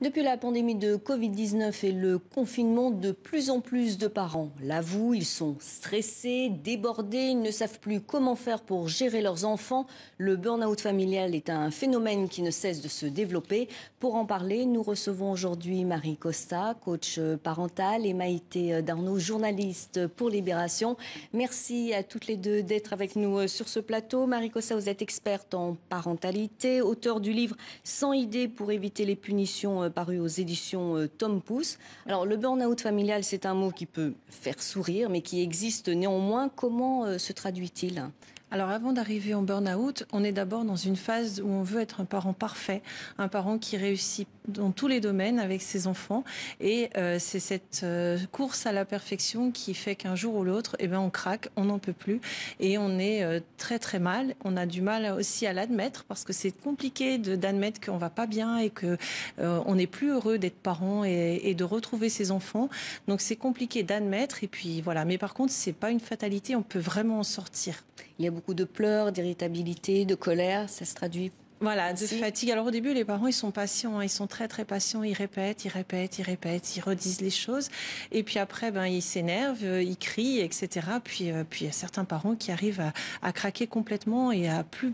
Depuis la pandémie de Covid-19 et le confinement, de plus en plus de parents l'avouent, ils sont stressés, débordés, ils ne savent plus comment faire pour gérer leurs enfants. Le burn-out familial est un phénomène qui ne cesse de se développer. Pour en parler, nous recevons aujourd'hui Marie Costa, coach parental, et Maïté Darnaud, journaliste pour Libération. Merci à toutes les deux d'être avec nous sur ce plateau. Marie Costa, vous êtes experte en parentalité, auteure du livre « 100 idées pour éviter les punitions » paru aux éditions Tom Pouce. Alors, le burn-out familial, c'est un mot qui peut faire sourire, mais qui existe néanmoins. Comment se traduit-il ? Alors avant d'arriver en burn-out, on est d'abord dans une phase où on veut être un parent parfait, un parent qui réussit dans tous les domaines avec ses enfants. Et c'est cette course à la perfection qui fait qu'un jour ou l'autre, on craque, on n'en peut plus et on est très très mal. On a du mal aussi à l'admettre parce que c'est compliqué d'admettre qu'on va pas bien et que on n'est plus heureux d'être parent et de retrouver ses enfants. Donc c'est compliqué d'admettre et puis voilà. Mais par contre, c'est pas une fatalité, on peut vraiment en sortir. Il y a beaucoup de pleurs, d'irritabilité, de colère, ça se traduit. Voilà, de fatigue. Alors au début, les parents, ils sont patients, ils sont très très patients, ils répètent, ils redisent les choses. Et puis après, ils s'énervent, ils crient, etc. Puis il y a certains parents qui arrivent à craquer complètement et à plus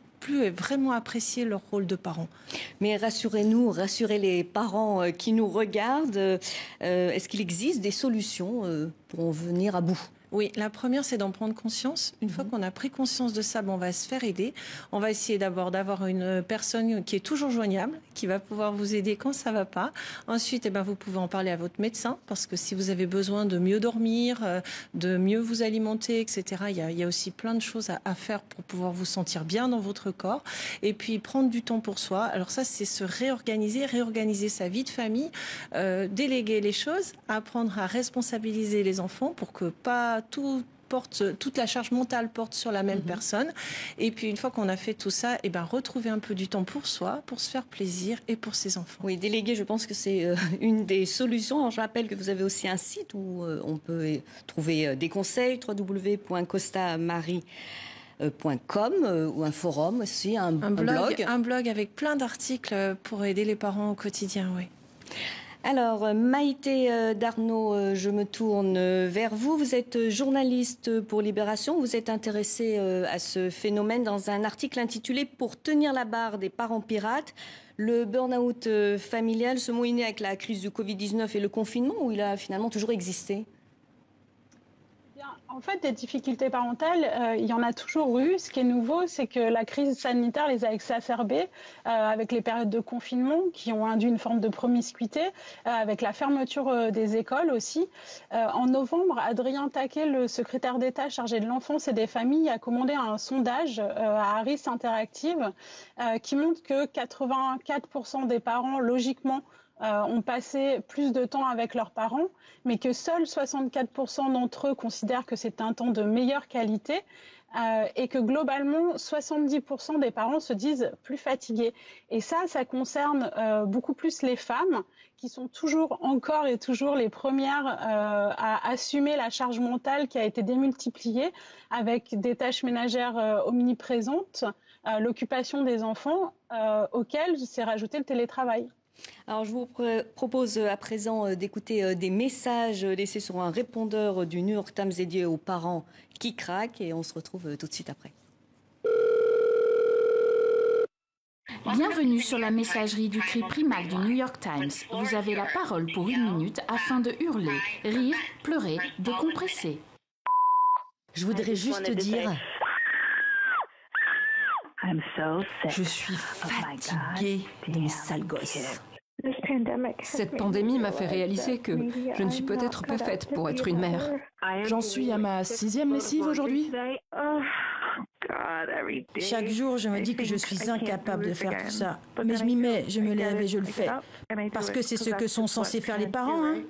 vraiment apprécier leur rôle de parent. Mais rassurez-nous, rassurez les parents qui nous regardent. Est-ce qu'il existe des solutions pour en venir à bout ? Oui, la première, c'est d'en prendre conscience. Une fois qu'on a pris conscience de ça, on va se faire aider. On va essayer d'abord d'avoir une personne qui est toujours joignable, qui va pouvoir vous aider quand ça va pas. Ensuite, vous pouvez en parler à votre médecin, parce que si vous avez besoin de mieux dormir, de mieux vous alimenter, etc., il y a aussi plein de choses à faire pour pouvoir vous sentir bien dans votre corps. Et puis, prendre du temps pour soi. Alors ça, c'est se réorganiser sa vie de famille, déléguer les choses, apprendre à responsabiliser les enfants pour que toute la charge mentale porte sur la même personne. Et puis, une fois qu'on a fait tout ça, retrouver un peu du temps pour soi, pour se faire plaisir et pour ses enfants. Oui, déléguer, je pense que c'est une des solutions. Alors, je rappelle que vous avez aussi un site où on peut trouver des conseils, www.costamarie.com ou un forum aussi, un blog. Un blog avec plein d'articles pour aider les parents au quotidien, oui. Alors, Maïté Darnaud, je me tourne vers vous. Vous êtes journaliste pour Libération. Vous êtes intéressée à ce phénomène dans un article intitulé « Pour tenir la barre des parents pirates ». Le burn-out familial, ce mot est né avec la crise du Covid-19 et le confinement, où il a finalement toujours existé ? En fait, des difficultés parentales, il y en a toujours eu. Ce qui est nouveau, c'est que la crise sanitaire les a exacerbées avec les périodes de confinement qui ont induit une forme de promiscuité, avec la fermeture des écoles aussi. En novembre, Adrien Taquet, le secrétaire d'État chargé de l'enfance et des familles, a commandé un sondage à Harris Interactive qui montre que 84% des parents, logiquement, ont passé plus de temps avec leurs parents, mais que seuls 64% d'entre eux considèrent que c'est un temps de meilleure qualité et que globalement, 70% des parents se disent plus fatigués. Et ça concerne beaucoup plus les femmes qui sont encore les premières à assumer la charge mentale qui a été démultipliée avec des tâches ménagères omniprésentes, l'occupation des enfants auxquelles s'est rajouté le télétravail. Alors, je vous propose à présent d'écouter des messages laissés sur un répondeur du New York Times dédié aux parents qui craquent et on se retrouve tout de suite après. Bienvenue sur la messagerie du cri primal du New York Times. Vous avez la parole pour 1 minute afin de hurler, rire, pleurer, décompresser. Je voudrais juste dire... Je suis fatiguée des sales gosses. Cette pandémie m'a fait réaliser que je ne suis peut-être pas faite pour être une mère. J'en suis à ma 6e lessive aujourd'hui. Chaque jour, je me dis que je suis incapable de faire tout ça. Mais je m'y mets, je me lève et je le fais. Parce que c'est ce que sont censés faire les parents, hein.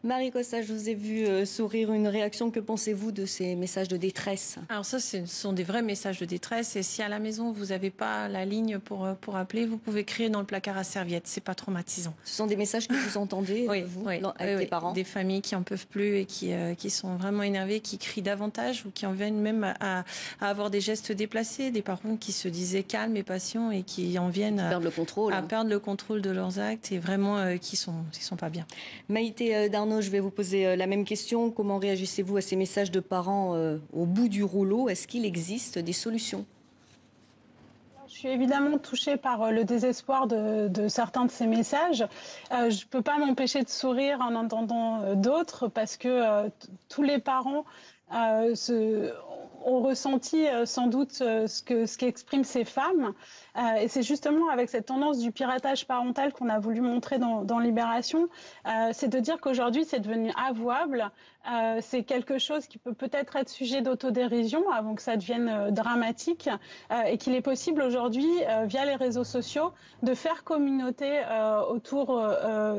Marie Costa, je vous ai vu sourire. Une réaction, que pensez-vous de ces messages de détresse? Alors ça, ce sont des vrais messages de détresse. Et si à la maison, vous n'avez pas la ligne pour appeler, vous pouvez crier dans le placard à serviettes. C'est pas traumatisant. Ce sont des messages que vous entendez, vous, avec les parents? Des familles qui en peuvent plus et qui sont vraiment énervées, qui crient davantage ou qui en viennent même à avoir des gestes déplacés. Des parents qui se disaient calmes et patients et qui en viennent à perdre le contrôle de leurs actes et vraiment qui sont pas bien. Maïté Darnaud, je vais vous poser la même question. Comment réagissez-vous à ces messages de parents au bout du rouleau? Est-ce qu'il existe des solutions? Je suis évidemment touchée par le désespoir de certains de ces messages. Je ne peux pas m'empêcher de sourire en entendant d'autres parce que tous les parents ont ressenti sans doute ce qu'expriment ces femmes. Et c'est justement avec cette tendance du piratage parental qu'on a voulu montrer dans Libération, c'est de dire qu'aujourd'hui c'est devenu avouable, c'est quelque chose qui peut peut-être être sujet d'autodérision avant que ça devienne dramatique, et qu'il est possible aujourd'hui, via les réseaux sociaux, de faire communauté autour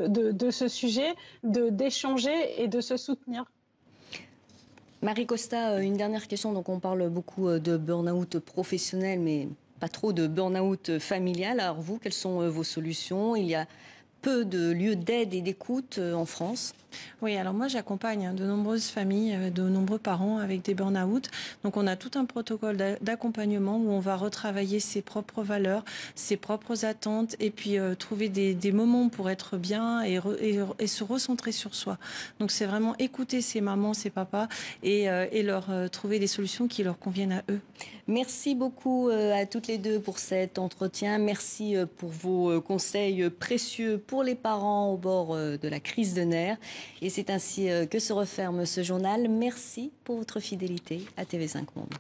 de ce sujet, d'échanger et de se soutenir. Marie Costa, une dernière question. Donc on parle beaucoup de burn-out professionnel, mais pas trop de burn-out familial. Alors vous, quelles sont vos solutions? Il y a peu de lieux d'aide et d'écoute en France. Oui, alors moi j'accompagne de nombreuses familles, de nombreux parents avec des burn-out. Donc on a tout un protocole d'accompagnement où on va retravailler ses propres valeurs, ses propres attentes et puis trouver des moments pour être bien et se recentrer sur soi. Donc c'est vraiment écouter ces mamans, ces papas et leur trouver des solutions qui leur conviennent à eux. Merci beaucoup à toutes les deux pour cet entretien. Merci pour vos conseils précieux pour les parents au bord de la crise de nerfs. Et c'est ainsi que se referme ce journal. Merci pour votre fidélité à TV5 Monde.